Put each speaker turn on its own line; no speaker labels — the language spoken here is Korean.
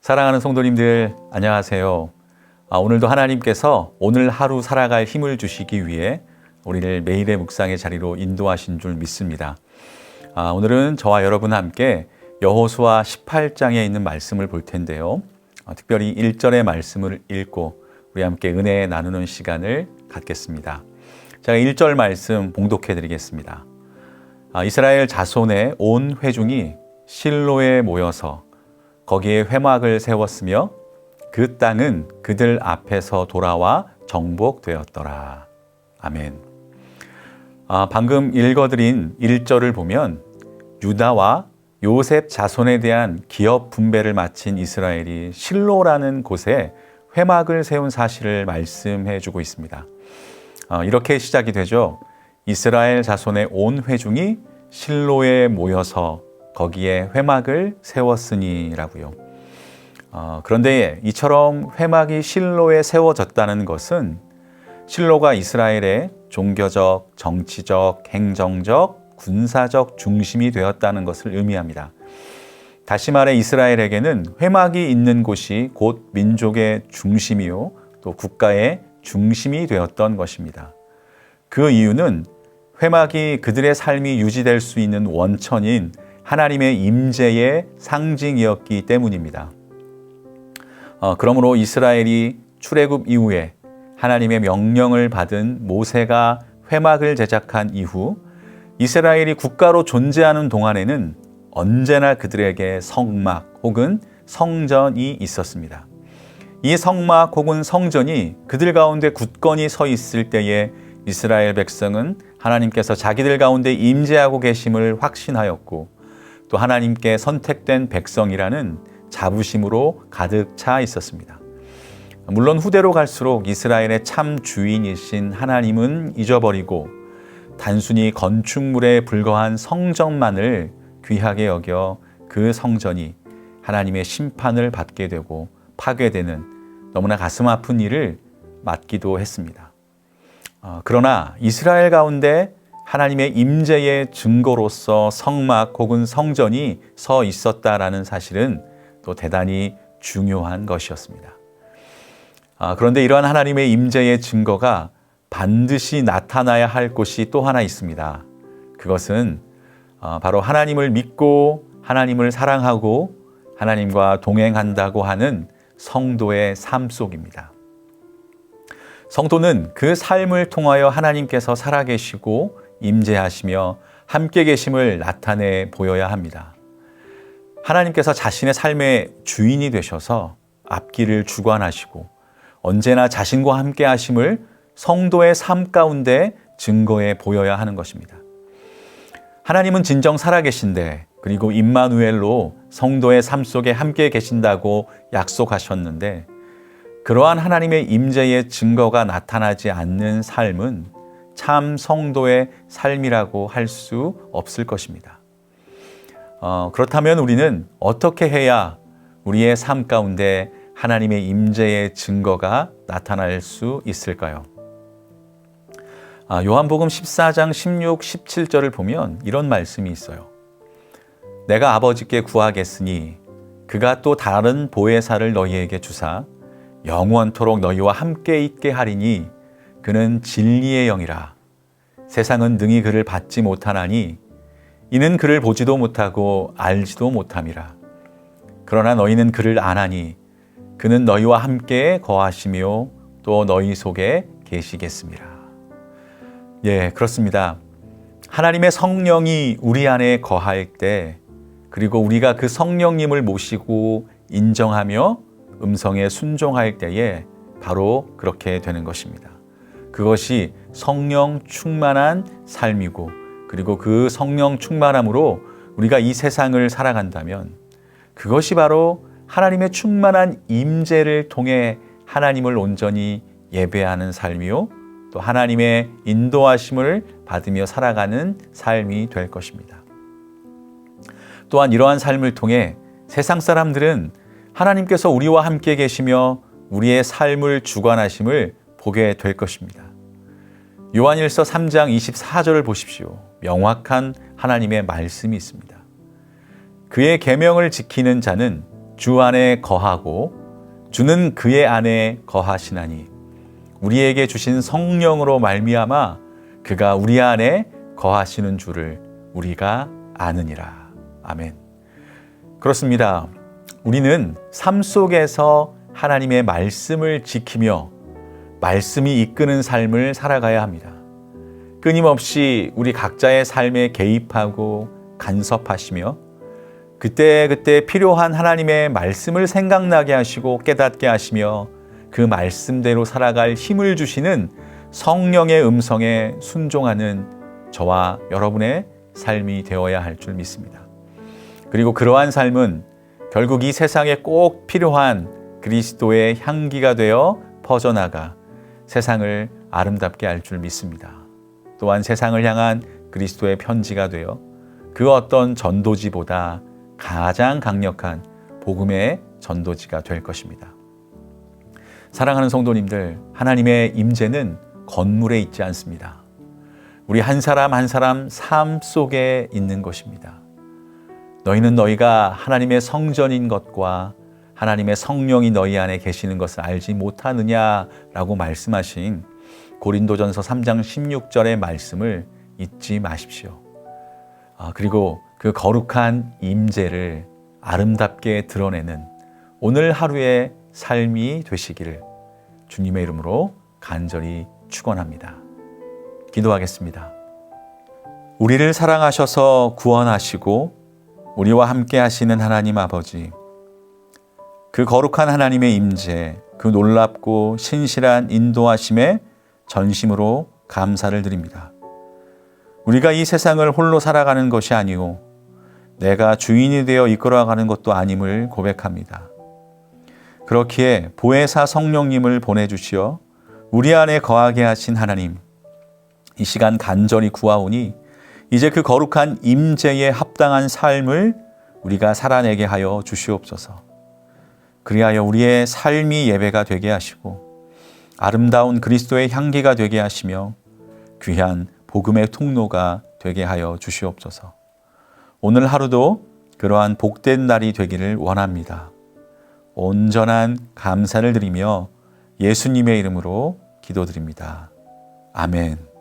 사랑하는 성도님들, 안녕하세요. 오늘도 하나님께서 오늘 하루 살아갈 힘을 주시기 위해 우리를 매일의 묵상의 자리로 인도하신 줄 믿습니다. 오늘은 저와 여러분 함께 여호수아 18장에 있는 말씀을 볼 텐데요. 특별히 1절의 말씀을 읽고 우리 함께 은혜 나누는 시간을 갖겠습니다. 제가 1절 말씀 봉독해 드리겠습니다. 이스라엘 자손의 온 회중이 실로에 모여서 거기에 회막을 세웠으며 그 땅은 그들 앞에서 돌아와 정복되었더라. 아멘. 방금 읽어드린 1절을 보면 유다와 요셉 자손에 대한 기업 분배를 마친 이스라엘이 실로라는 곳에 회막을 세운 사실을 말씀해 주고 있습니다. 이렇게 시작이 되죠. 이스라엘 자손의 온 회중이 실로에 모여서 거기에 회막을 세웠으니라고요. 그런데 이처럼 회막이 실로에 세워졌다는 것은 실로가 이스라엘의 종교적, 정치적, 행정적, 군사적 중심이 되었다는 것을 의미합니다. 다시 말해 이스라엘에게는 회막이 있는 곳이 곧 민족의 중심이요 또 국가의 중심이 되었던 것입니다. 그 이유는 회막이 그들의 삶이 유지될 수 있는 원천인 하나님의 임재의 상징이었기 때문입니다. 그러므로 이스라엘이 출애굽 이후에 하나님의 명령을 받은 모세가 회막을 제작한 이후 이스라엘이 국가로 존재하는 동안에는 언제나 그들에게 성막 혹은 성전이 있었습니다. 이 성막 혹은 성전이 그들 가운데 굳건히 서 있을 때에 이스라엘 백성은 하나님께서 자기들 가운데 임재하고 계심을 확신하였고 또 하나님께 선택된 백성이라는 자부심으로 가득 차 있었습니다. 물론 후대로 갈수록 이스라엘의 참 주인이신 하나님은 잊어버리고 단순히 건축물에 불과한 성전만을 귀하게 여겨 그 성전이 하나님의 심판을 받게 되고 파괴되는 너무나 가슴 아픈 일을 맡기도 했습니다. 그러나 이스라엘 가운데 하나님의 임재의 증거로서 성막 혹은 성전이 서 있었다라는 사실은 또 대단히 중요한 것이었습니다. 그런데 이러한 하나님의 임재의 증거가 반드시 나타나야 할 곳이 또 하나 있습니다. 그것은 바로 하나님을 믿고 하나님을 사랑하고 하나님과 동행한다고 하는 성도의 삶 속입니다. 성도는 그 삶을 통하여 하나님께서 살아계시고 임재하시며 함께 계심을 나타내 보여야 합니다. 하나님께서 자신의 삶의 주인이 되셔서 앞길을 주관하시고 언제나 자신과 함께 하심을 성도의 삶 가운데 증거해 보여야 하는 것입니다. 하나님은 진정 살아계신데 그리고 임마누엘로 성도의 삶 속에 함께 계신다고 약속하셨는데 그러한 하나님의 임재의 증거가 나타나지 않는 삶은 참 성도의 삶이라고 할 수 없을 것입니다. 그렇다면 우리는 어떻게 해야 우리의 삶 가운데 하나님의 임재의 증거가 나타날 수 있을까요? 요한복음 14장 16, 17절을 보면 이런 말씀이 있어요. 내가 아버지께 구하겠으니 그가 또 다른 보혜사를 너희에게 주사 영원토록 너희와 함께 있게 하리니 그는 진리의 영이라. 세상은 능히 그를 받지 못하나니 이는 그를 보지도 못하고 알지도 못함이라. 그러나 너희는 그를 아나니 그는 너희와 함께 거하시며 또 너희 속에 계시겠습니다. 예, 그렇습니다. 하나님의 성령이 우리 안에 거할 때 그리고 우리가 그 성령님을 모시고 인정하며 음성에 순종할 때에 바로 그렇게 되는 것입니다. 그것이 성령 충만한 삶이고 그리고 그 성령 충만함으로 우리가 이 세상을 살아간다면 그것이 바로 하나님의 충만한 임재를 통해 하나님을 온전히 예배하는 삶이요 또 하나님의 인도하심을 받으며 살아가는 삶이 될 것입니다. 또한 이러한 삶을 통해 세상 사람들은 하나님께서 우리와 함께 계시며 우리의 삶을 주관하심을 보게 될 것입니다. 요한일서 3장 24절을 보십시오. 명확한 하나님의 말씀이 있습니다. 그의 계명을 지키는 자는 주 안에 거하고 주는 그의 안에 거하시나니 우리에게 주신 성령으로 말미암아 그가 우리 안에 거하시는 줄을 우리가 아느니라. 아멘. 그렇습니다. 우리는 삶 속에서 하나님의 말씀을 지키며 말씀이 이끄는 삶을 살아가야 합니다. 끊임없이 우리 각자의 삶에 개입하고 간섭하시며 그때그때 필요한 하나님의 말씀을 생각나게 하시고 깨닫게 하시며 그 말씀대로 살아갈 힘을 주시는 성령의 음성에 순종하는 저와 여러분의 삶이 되어야 할 줄 믿습니다. 그리고 그러한 삶은 결국 이 세상에 꼭 필요한 그리스도의 향기가 되어 퍼져나가 세상을 아름답게 할 줄 믿습니다. 또한 세상을 향한 그리스도의 편지가 되어 그 어떤 전도지보다 가장 강력한 복음의 전도지가 될 것입니다. 사랑하는 성도님들, 하나님의 임재는 건물에 있지 않습니다. 우리 한 사람 한 사람 삶 속에 있는 것입니다. 너희는 너희가 하나님의 성전인 것과 하나님의 성령이 너희 안에 계시는 것을 알지 못하느냐라고 말씀하신 고린도전서 3장 16절의 말씀을 잊지 마십시오. 그리고 그 거룩한 임재를 아름답게 드러내는 오늘 하루의 삶이 되시기를 주님의 이름으로 간절히 축원합니다. 기도하겠습니다. 우리를 사랑하셔서 구원하시고 우리와 함께 하시는 하나님 아버지, 그 거룩한 하나님의 임재, 그 놀랍고 신실한 인도하심에 전심으로 감사를 드립니다. 우리가 이 세상을 홀로 살아가는 것이 아니오 내가 주인이 되어 이끌어가는 것도 아님을 고백합니다. 그렇기에 보혜사 성령님을 보내주시어 우리 안에 거하게 하신 하나님, 이 시간 간절히 구하오니 이제 그 거룩한 임재에 합당한 삶을 우리가 살아내게 하여 주시옵소서. 그리하여 우리의 삶이 예배가 되게 하시고 아름다운 그리스도의 향기가 되게 하시며 귀한 복음의 통로가 되게 하여 주시옵소서. 오늘 하루도 그러한 복된 날이 되기를 원합니다. 온전한 감사를 드리며 예수님의 이름으로 기도드립니다. 아멘.